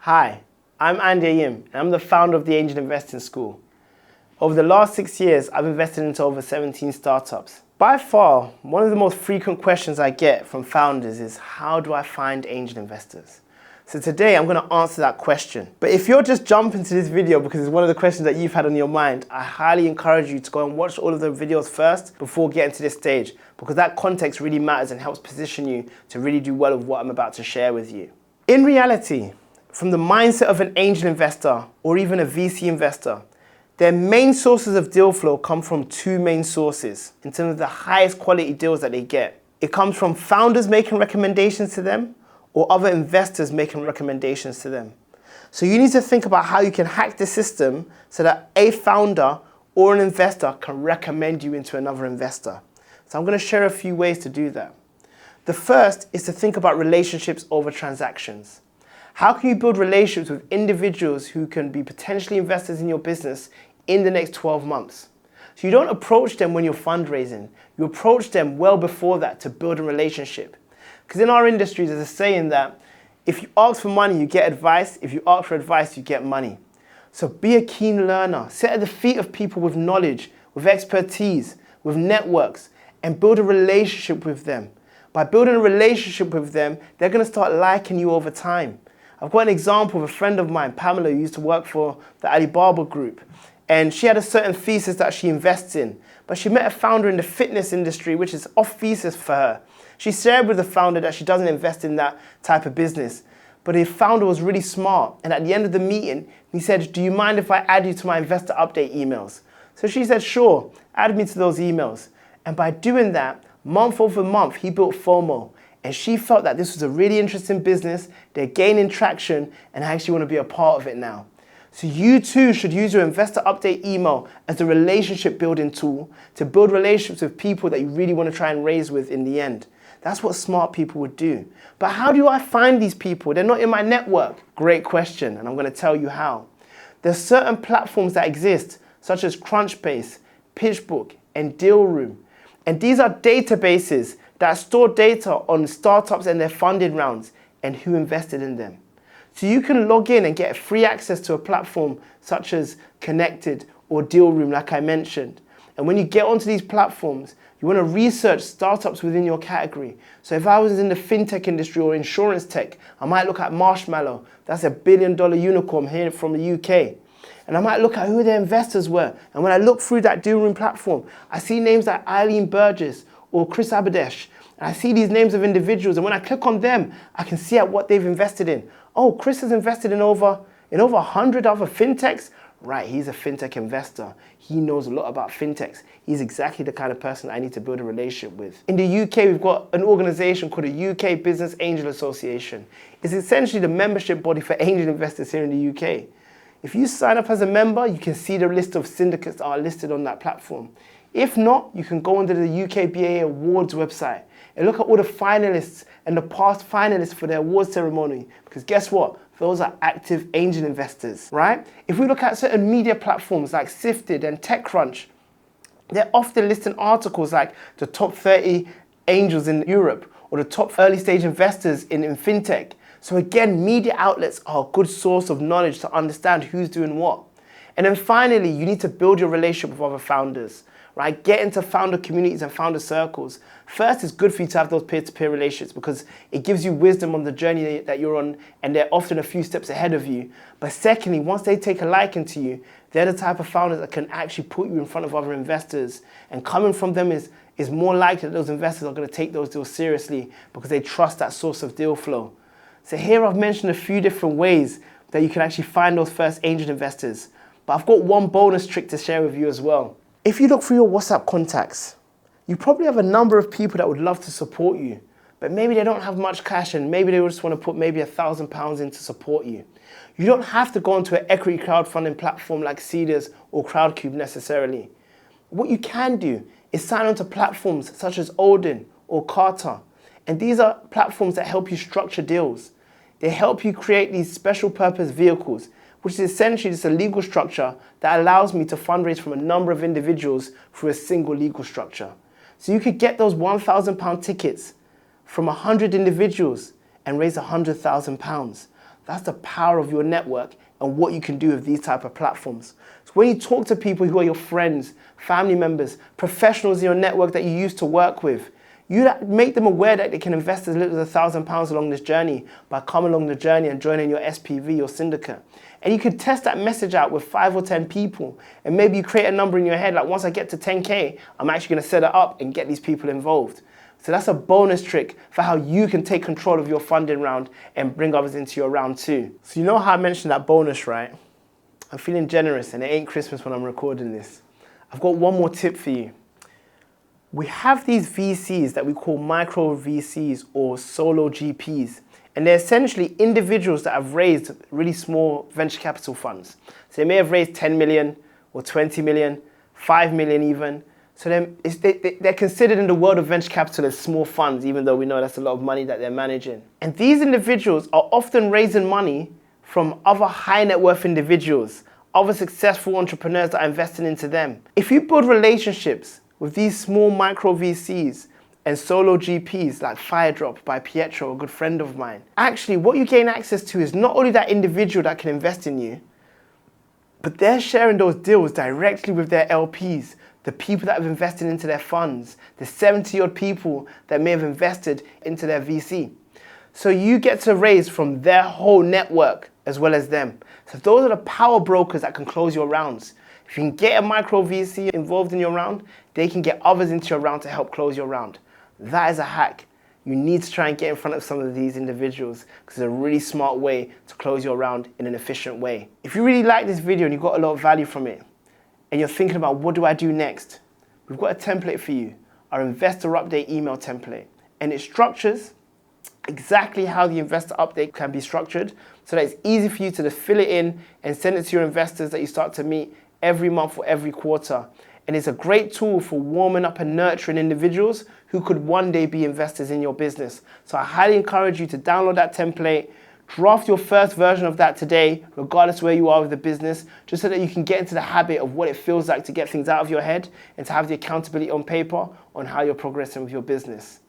Hi, I'm Andy Ayim, and I'm the founder of the Angel Investing School. Over the last 6 years, I've invested into over 17 startups. By far, one of the most frequent questions I get from founders is, how do I find angel investors? So today, I'm going to answer that question. But if you're just jumping to this video because it's one of the questions that you've had on your mind, I highly encourage you to go and watch all of the videos first before getting to this stage, because that context really matters and helps position you to really do well with what I'm about to share with you. In reality, from the mindset of an angel investor or even a VC investor, their main sources of deal flow come from two main sources in terms of the highest quality deals that they get. It comes from founders making recommendations to them or other investors making recommendations to them. So you need to think about how you can hack the system so that a founder or an investor can recommend you into another investor. So I'm going to share a few ways to do that. The first is to think about relationships over transactions. How can you build relationships with individuals who can be potentially investors in your business in the next 12 months? So you don't approach them when you're fundraising. You approach them well before that to build a relationship. Because in our industry, there's a saying that if you ask for money, you get advice. If you ask for advice, you get money. So be a keen learner. Sit at the feet of people with knowledge, with expertise, with networks, and build a relationship with them. By building a relationship with them, they're going to start liking you over time. I've got an example of a friend of mine, Pamela, who used to work for the Alibaba Group. And she had a certain thesis that she invests in. But she met a founder in the fitness industry, which is off thesis for her. She shared with the founder that she doesn't invest in that type of business. But the founder was really smart. And at the end of the meeting, he said, do you mind if I add you to my investor update emails? So she said, sure, add me to those emails. And by doing that, month over month, he built FOMO. And she felt that this was a really interesting business, they're gaining traction, and I actually want to be a part of it now. So you too should use your investor update email as a relationship building tool to build relationships with people that you really want to try and raise with in the end. That's what smart people would do. But how do I find these people? They're not in my network. Great question, and I'm going to tell you how. There's certain platforms that exist, such as Crunchbase, PitchBook, and Dealroom. And these are databases that store data on startups and their funding rounds and who invested in them. So you can log in and get free access to a platform such as Connected or Dealroom, like I mentioned. And when you get onto these platforms, you want to research startups within your category. So if I was in the fintech industry or insurance tech, I might look at Marshmallow. That's $1 billion unicorn here from the UK. And I might look at who their investors were. And when I look through that Dealroom platform, I see names like Eileen Burgess or Chris Abadesh. And I see these names of individuals, and when I click on them, I can see at what they've invested in. Oh, Chris has invested in over 100 other fintechs. Right, he's a fintech investor. He knows a lot about fintechs. He's exactly the kind of person I need to build a relationship with. In the UK, we've got an organization called the UK Business Angel Association. It's essentially the membership body for angel investors here in the UK. If you sign up as a member, you can see the list of syndicates that are listed on that platform. If not, you can go onto the UK BA Awards website and look at all the finalists and the past finalists for their awards ceremony. Because guess what? Those are active angel investors, right? If we look at certain media platforms like Sifted and TechCrunch, they're often listing articles like the top 30 angels in Europe or the top early stage investors in fintech. So again, media outlets are a good source of knowledge to understand who's doing what. And then finally, you need to build your relationship with other founders. Right? Get into founder communities and founder circles. First, it's good for you to have those peer-to-peer relationships because it gives you wisdom on the journey that you're on, and they're often a few steps ahead of you. But secondly, once they take a liking to you, they're the type of founders that can actually put you in front of other investors. And coming from them is more likely that those investors are going to take those deals seriously because they trust that source of deal flow. So here I've mentioned a few different ways that you can actually find those first angel investors. But I've got one bonus trick to share with you as well. If you look through your WhatsApp contacts, you probably have a number of people that would love to support you, but maybe they don't have much cash and maybe they just want to put maybe £1,000 in to support you. You don't have to go onto an equity crowdfunding platform like Seedrs or Crowdcube necessarily. What you can do is sign on to platforms such as Odin or Carter. And these are platforms that help you structure deals. They help you create these special purpose vehicles, which is essentially just a legal structure that allows me to fundraise from a number of individuals through a single legal structure. So you could get those £1,000 tickets from 100 individuals and raise £100,000. That's the power of your network and what you can do with these type of platforms. So when you talk to people who are your friends, family members, professionals in your network that you used to work with, you make them aware that they can invest as little as £1,000 along this journey by coming along the journey and joining your SPV or syndicate. And you can test that message out with 5 or 10 people. And maybe you create a number in your head, like once I get to 10K, I'm actually gonna set it up and get these people involved. So that's a bonus trick for how you can take control of your funding round and bring others into your round too. So you know how I mentioned that bonus, right? I'm feeling generous and it ain't Christmas when I'm recording this. I've got one more tip for you. We have these VCs that we call micro VCs or solo GPs. And they're essentially individuals that have raised really small venture capital funds. So they may have raised 10 million or 20 million, 5 million even. So they're considered in the world of venture capital as small funds, even though we know that's a lot of money that they're managing. And these individuals are often raising money from other high net worth individuals, other successful entrepreneurs that are investing into them. If you build relationships with these small micro VCs and solo GPs like Firedrop by Pietro, a good friend of mine, actually what you gain access to is not only that individual that can invest in you, but they're sharing those deals directly with their LPs, the people that have invested into their funds, the 70 odd people that may have invested into their VC. So you get to raise from their whole network as well as them. So those are the power brokers that can close your rounds. If you can get a micro VC involved in your round, they can get others into your round to help close your round. That is a hack. You need to try and get in front of some of these individuals because it's a really smart way to close your round in an efficient way. If you really like this video and you got a lot of value from it, and you're thinking about what do I do next, we've got a template for you, our investor update email template. And it structures exactly how the investor update can be structured so that it's easy for you to just fill it in and send it to your investors that you start to meet every month or every quarter. And it's a great tool for warming up and nurturing individuals who could one day be investors in your business. So I highly encourage you to download that template, draft your first version of that today, regardless where you are with the business, just so that you can get into the habit of what it feels like to get things out of your head and to have the accountability on paper on how you're progressing with your business.